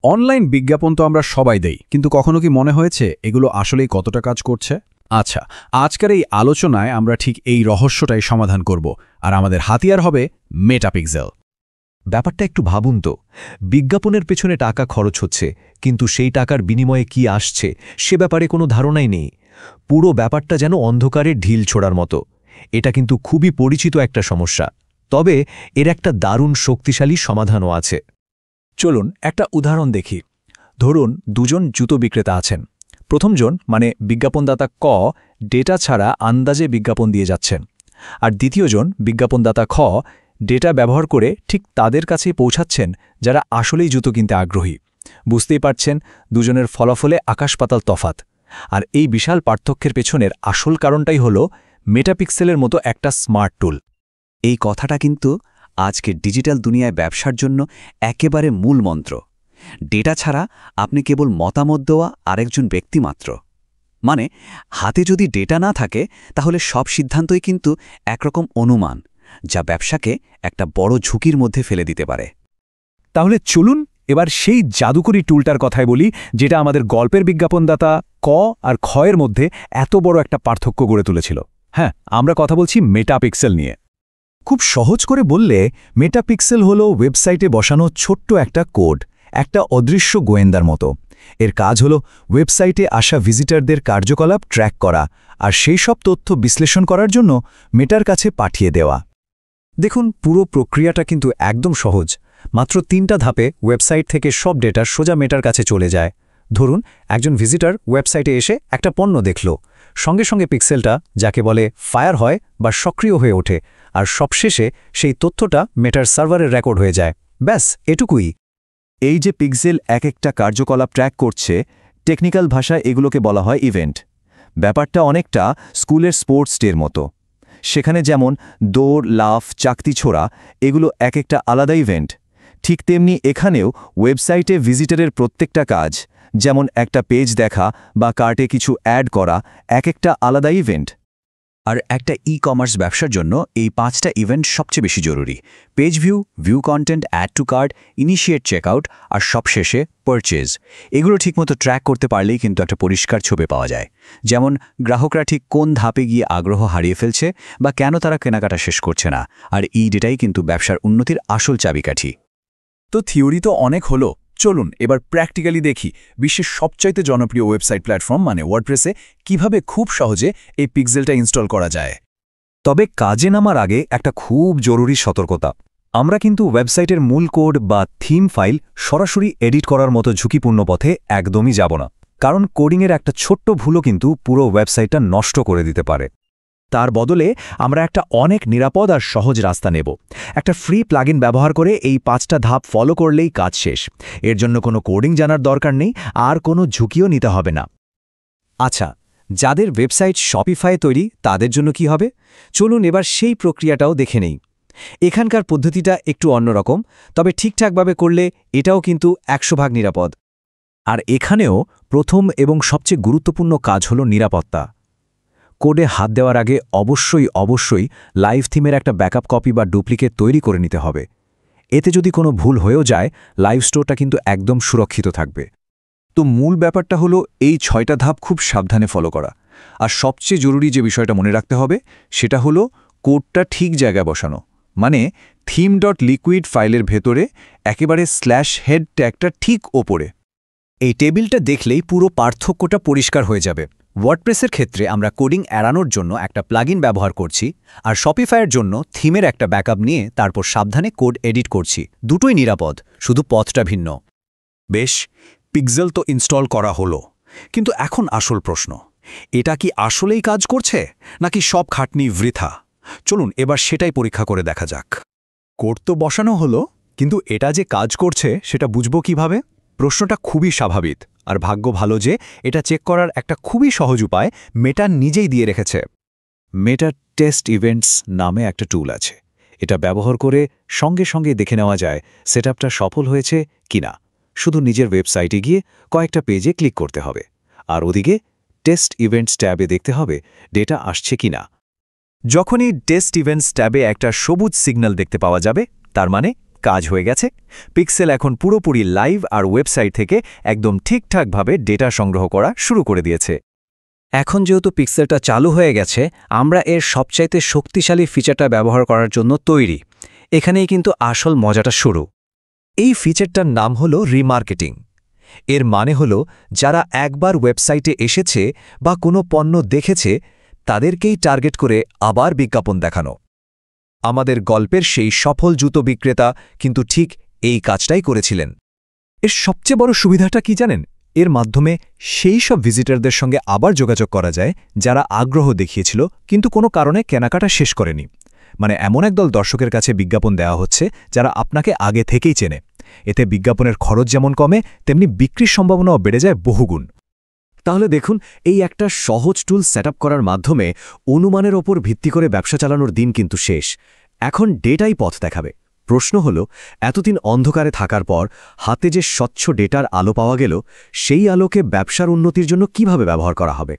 Online বিজ্ঞাপন তো আমরা সবাই দেই, কিন্তু কখনো কি মনে হয়েছে এগুলো আসলেই কতটা কাজ করছে? আচ্ছা, আজকের এই আলোচনায় আমরা ঠিক এই রহস্যটাই সমাধান করব, আর আমাদের হাতিয়ার হবে মেটাপিক্সেল। ব্যাপারটা একটু ভাবুন তো, বিজ্ঞাপনের পেছনে টাকা খরচ হচ্ছে, কিন্তু সেই টাকার বিনিময়ে কি আসছে সে ব্যাপারে কোনো ধারণাই নেই। পুরো ব্যাপারটা যেন অন্ধকারে ঢিল ছোড়ার মতো। এটা কিন্তু খুবই পরিচিত একটা সমস্যা, তবে এর একটা দারুণ শক্তিশালী সমাধানও আছে। চলুন একটা উদাহরণ দেখি। ধরুন দুজন জুতো বিক্রেতা আছেন। প্রথমজন মানে বিজ্ঞাপনদাতা ক ডেটা ছাড়া আন্দাজে বিজ্ঞাপন দিয়ে যাচ্ছেন, আর দ্বিতীয়জন বিজ্ঞাপনদাতা খ ডেটা ব্যবহার করে ঠিক তাদের কাছে পৌঁছাচ্ছেন যারা আসলেই জুতো কিনতে আগ্রহী। বুঝতেই পারছেন, দুজনের ফলাফলে আকাশ-পাতাল তফাত। আর এই বিশাল পার্থক্যের পেছনের আসল কারণটাই হল মেটাপিক্সেলের মতো একটা স্মার্ট টুল। এই কথাটা কিন্তু আজকের ডিজিটাল দুনিয়ায় ব্যবসার জন্য একেবারে মূল মন্ত্র। ডেটা ছাড়া আপনি কেবল মতামত দেওয়া আরেকজন ব্যক্তি মাত্র। মানে হাতে যদি ডেটা না থাকে, তাহলে সব সিদ্ধান্তই কিন্তু একরকম অনুমান, যা ব্যবসাকে একটা বড় ঝুঁকির মধ্যে ফেলে দিতে পারে। তাহলে চলুন এবার সেই জাদুকরি টুলটার কথাই বলি, যেটা আমাদের গল্পের বিজ্ঞাপনদাতা ক আর খয়ের মধ্যে এত বড় একটা পার্থক্য গড়ে তুলেছিল। হ্যাঁ, আমরা কথা বলছি মেটাপিক্সেল নিয়ে। খুব সহজ করে বললে, মেটাপিক্সেল হল ওয়েবসাইটে বসানো ছোট্ট একটা কোড, একটা অদৃশ্য গোয়েন্দার মতো। এর কাজ হল ওয়েবসাইটে আসা ভিজিটরদের কার্যকলাপ ট্র্যাক করা, আর সেই সব তথ্য বিশ্লেষণ করার জন্য মেটার কাছে পাঠিয়ে দেওয়া। দেখুন, পুরো প্রক্রিয়াটা কিন্তু একদম সহজ। মাত্র 3টা ধাপে ওয়েবসাইট থেকে সব ডেটা সোজা মেটার কাছে চলে যায়। ধরুন একজন ভিজিটর ওয়েবসাইটে এসে একটা পণ্য দেখল, সঙ্গে সঙ্গে পিক্সেলটা, যাকে বলে ফায়ার হয় বা সক্রিয় হয়ে ওঠে, আর সবশেষে সেই তথ্যটা মেটার সার্ভারে রেকর্ড হয়ে যায়। ব্যাস, এটুকুই। এই যে পিক্সেল এক একটা কার্যকলাপ ট্র্যাক করছে, টেকনিক্যাল ভাষায় এগুলোকে বলা হয় ইভেন্ট। ব্যাপারটা অনেকটা স্কুলের স্পোর্টস ডের মতো। সেখানে যেমন দৌড়, লাফ, চাকতি ছোড়া, এগুলো এক একটা আলাদা ইভেন্ট, ঠিক তেমনি এখানেও ওয়েবসাইটে ভিজিটরের প্রত্যেকটা কাজ, যেমন একটা পেজ দেখা বা কার্টে কিছু অ্যাড করা, এক একটা আলাদা ইভেন্ট। আর একটা ই-কমার্স ব্যবসার জন্য এই 5টা ইভেন্ট সবচেয়ে বেশি জরুরি: page view, view content, add to cart, initiate checkout, আর সবশেষে পারচেজ। এগুলো ঠিকমতো ট্র্যাক করতে পারলেই কিন্তু একটা পরিষ্কার ছবি পাওয়া যায়, যেমন গ্রাহকরা ঠিক কোন ধাপে গিয়ে আগ্রহ হারিয়ে ফেলছে বা কেন তারা কেনাকাটা শেষ করছে না। আর এই ডেটাই কিন্তু ব্যবসার উন্নতির আসল চাবিকাঠি। তো থিওরি তো অনেক হলো, চলুন এবার প্র্যাকটিক্যালি দেখি বিশ্বের সবচাইতে জনপ্রিয় ওয়েবসাইট প্ল্যাটফর্ম মানে ওয়ার্ডপ্রেসে কিভাবে খুব সহজে এই পিক্সেলটা ইনস্টল করা যায়। তবে কাজে নামার আগে একটা খুব জরুরি সতর্কতা। আমরা কিন্তু ওয়েবসাইটের মূল কোড বা থিম ফাইল সরাসরি এডিট করার মতো ঝুঁকিপূর্ণ পথে একদমই যাব না, কারণ কোডিংয়ের একটা ছোট্ট ভুলও কিন্তু পুরো ওয়েবসাইটটা নষ্ট করে দিতে পারে। তার বদলে আমরা একটা অনেক নিরাপদ আর সহজ রাস্তা নেব। একটা ফ্রি প্লাগইন ব্যবহার করে এই 5টা ধাপ ফলো করলেই কাজ শেষ। এর জন্য কোনো কোডিং জানার দরকার নেই, আর কোনো ঝুঁকিও নিতে হবে না। আচ্ছা, যাদের ওয়েবসাইট শপিফাই তৈরি তাদের জন্য কি হবে? চলুন এবার সেই প্রক্রিয়াটাও দেখে নেই। এখানকার পদ্ধতিটা একটু অন্যরকম, তবে ঠিকঠাকভাবে করলে এটাও কিন্তু 100% নিরাপদ। আর এখানেও প্রথম এবং সবচেয়ে গুরুত্বপূর্ণ কাজ হল নিরাপত্তা। কোডে হাত দেওয়ার আগে অবশ্যই লাইভ থিমের একটা ব্যাকআপ কপি বা ডুপ্লিকেট তৈরি করে নিতে হবে। এতে যদি কোনো ভুল হয়েও যায়, লাইভ স্টোরটা কিন্তু একদম সুরক্ষিত থাকবে। তো মূল ব্যাপারটা হলো এই 6টা ধাপ খুব সাবধানে ফলো করা। আর সবচেয়ে জরুরি যে বিষয়টা মনে রাখতে হবে, সেটা হলো কোডটা ঠিক জায়গায় বসানো। মানে theme.liquid ফাইলের ভেতরে একেবারে /head ট্যাগটা ঠিক ওপরে। এই টেবিলটা দেখলেই পুরো পার্থক্যটা পরিষ্কার হয়ে যাবে। ওয়ার্ডপ্রেসের ক্ষেত্রে আমরা কোডিং এড়ানোর জন্য একটা প্লাগইন ব্যবহার করছি, আর শপিফাইয়ের জন্য থিমের একটা ব্যাকআপ নিয়ে তারপর সাবধানে কোড এডিট করছি। দুটোই নিরাপদ, শুধু পথটা ভিন্ন। বেশ, পিক্সেল তো ইনস্টল করা হলো, কিন্তু এখন আসল প্রশ্ন, এটা কি আসলেই কাজ করছে, নাকি সব খাটনি বৃথা? চলুন এবার সেটাই পরীক্ষা করে দেখা যাক। কোড তো বসানো হলো, কিন্তু এটা যে কাজ করছে সেটা বুঝব কিভাবে? প্রশ্নটা খুবই স্বাভাবিক, আর ভাগ্য ভালো যে এটা চেক করার একটা খুবই সহজ উপায় মেটা নিজেই দিয়ে রেখেছে। মেটা টেস্ট ইভেন্টস নামে একটা টুল আছে। এটা ব্যবহার করে সঙ্গে সঙ্গে দেখে নেওয়া যায় সেটআপটা সফল হয়েছে কিনা। শুধু নিজের ওয়েবসাইটে গিয়ে কয়েকটা পেজে ক্লিক করতে হবে, আর ওদিকে টেস্ট ইভেন্টস ট্যাবে দেখতে হবে ডেটা আসছে কিনা। যখনই টেস্ট ইভেন্টস ট্যাবে একটা সবুজ সিগন্যাল দেখতে পাওয়া যাবে, তার মানে কাজ হয়ে গেছে। পিক্সেল এখন পুরোপুরি লাইভ আর ওয়েবসাইট থেকে একদম ঠিকঠাকভাবে ডেটা সংগ্রহ করা শুরু করে দিয়েছে। এখন যেহেতু পিক্সেলটা চালু হয়ে গেছে, আমরা এর সবচাইতে শক্তিশালী ফিচারটা ব্যবহার করার জন্য তৈরি। এখানেই কিন্তু আসল মজাটা শুরু। এই ফিচারটার নাম হলো রিমার্কেটিং। এর মানে হলো যারা একবার ওয়েবসাইটে এসেছে বা কোনো পণ্য দেখেছে তাদেরকেই টার্গেট করে আবার বিজ্ঞাপন দেখানো। আমাদের গল্পের সেই সফল জুতো বিক্রেতা কিন্তু ঠিক এই কাজটাই করেছিলেন। এর সবচেয়ে বড় সুবিধাটা কি জানেন? এর মাধ্যমে সেই সব ভিজিটরদের সঙ্গে আবার যোগাযোগ করা যায় যারা আগ্রহ দেখিয়েছিল কিন্তু কোনো কারণে কেনাকাটা শেষ করেনি। মানে এমন একদল দর্শকের কাছে বিজ্ঞাপন দেওয়া হচ্ছে যারা আপনাকে আগে থেকেই চেনে। এতে বিজ্ঞাপনের খরচ যেমন কমে, তেমনি বিক্রির সম্ভাবনাও বেড়ে যায় বহুগুণ। তাহলে দেখুন, এই একটা সহজ টুল সেট করার মাধ্যমে অনুমানের ওপর ভিত্তি করে ব্যবসা চালানোর দিন কিন্তু শেষ। এখন ডেটাই পথ দেখাবে। প্রশ্ন হলো, এতদিন অন্ধকারে থাকার পর হাতে যে স্বচ্ছ ডেটার আলো পাওয়া গেল, সেই আলোকে ব্যবসার উন্নতির জন্য কিভাবে ব্যবহার করা হবে?